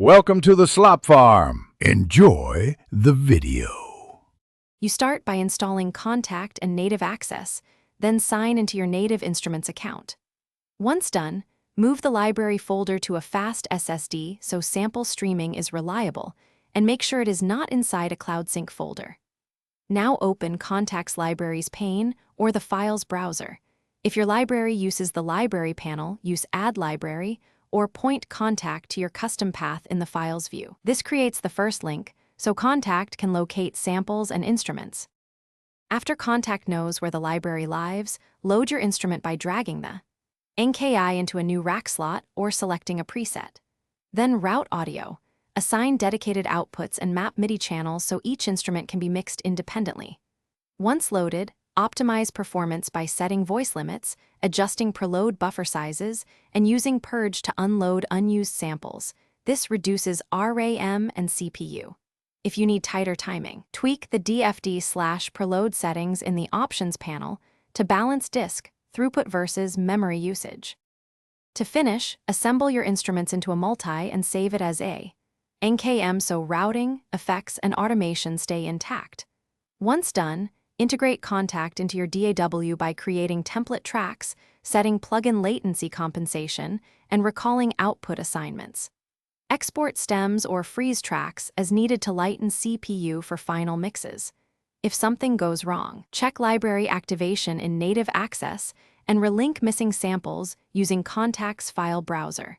Welcome to the Slop Farm. Enjoy the video. You start by installing Kontakt and Native Access, then sign into your Native Instruments account. Once done, move the library folder to a fast SSD so sample streaming is reliable, and make sure it is not inside a CloudSync folder. Now open Kontakt's Libraries pane or the Files browser. If your library uses the Library panel, use Add Library or point Kontakt to your custom path in the Files view. This creates the first link, so Kontakt can locate samples and instruments. After Kontakt knows where the library lives, load your instrument by dragging the NKI into a new rack slot or selecting a preset. Then route audio. Assign dedicated outputs and map MIDI channels so each instrument can be mixed independently. Once loaded, optimize performance by setting voice limits, adjusting preload buffer sizes, and using purge to unload unused samples. This reduces RAM and CPU. If you need tighter timing, tweak the DFD/preload settings in the Options panel to balance disk, throughput versus memory usage. To finish, assemble your instruments into a multi and save it as a NKM so routing, effects, and automation stay intact. Once done, integrate Kontakt into your DAW by creating template tracks, setting plugin latency compensation, and recalling output assignments. Export stems or freeze tracks as needed to lighten CPU for final mixes. If something goes wrong, check library activation in Native Access and relink missing samples using Kontakt's file browser.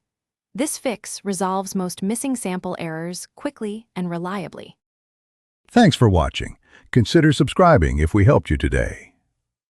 This fix resolves most missing sample errors quickly and reliably. Thanks for watching. Consider subscribing if we helped you today.